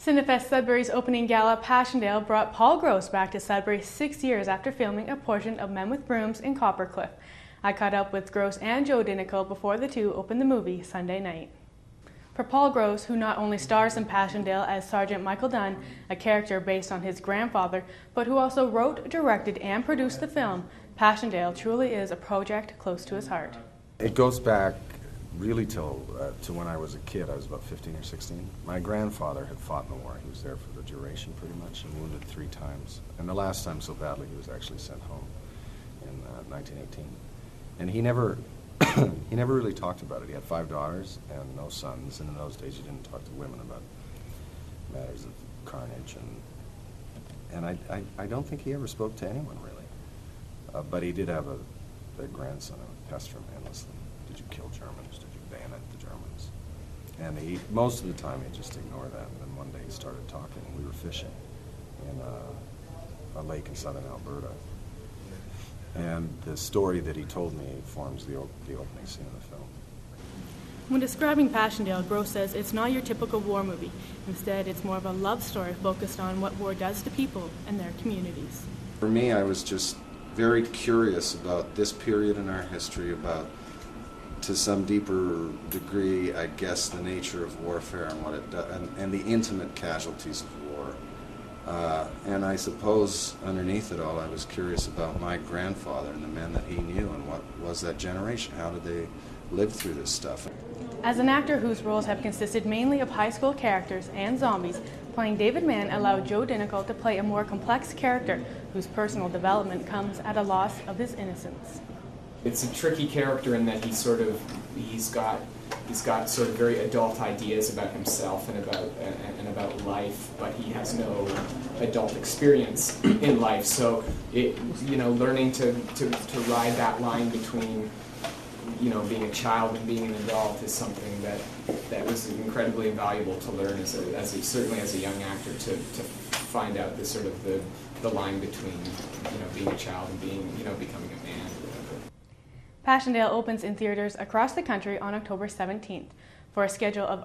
Cinefest Sudbury's opening gala, Passchendaele, brought Paul Gross back to Sudbury 6 years after filming a portion of Men with Brooms in Coppercliff. I caught up with Gross and Joe Dinical before the two opened the movie Sunday night. For Paul Gross, who not only stars in Passchendaele as Sergeant Michael Dunn, a character based on his grandfather, but who also wrote, directed, and produced the film, Passchendaele truly is a project close to his heart. It goes back really to when I was a kid. I was about 15 or 16. My grandfather had fought in the war. He was there for the duration pretty much and wounded 3 times. And the last time so badly he was actually sent home in 1918. And he never he never really talked about it. He had 5 daughters and no sons, and in those days you didn't talk to women about matters of carnage. And I don't think he ever spoke to anyone really. But he did have a grandson who would pester him endlessly. Did you kill Germans? Did you bayonet the Germans? And most of the time he'd just ignore that. And then one day he started talking. We were fishing in a lake in southern Alberta. And the story that he told me forms the opening scene of the film. When describing Passchendaele, Gross says it's not your typical war movie. Instead, it's more of a love story focused on what war does to people and their communities. For me, I was just very curious about this period in our history, about, to some deeper degree, I guess, the nature of warfare and what it does, and the intimate casualties of war. And I suppose underneath it all, I was curious about my grandfather and the men that he knew, and what was that generation? How did they live through this stuff? As an actor whose roles have consisted mainly of high school characters and zombies, playing David Mann allowed Joe Dinical to play a more complex character whose personal development comes at a loss of his innocence. It's a tricky character in that he's got sort of very adult ideas about himself and about life, but he has no adult experience in life. So learning to ride that line between being a child and being an adult is something that was incredibly valuable to learn certainly as a young actor, to find out the line between being a child and being becoming a man. Passchendaele opens in theaters across the country on October 17th. For a schedule of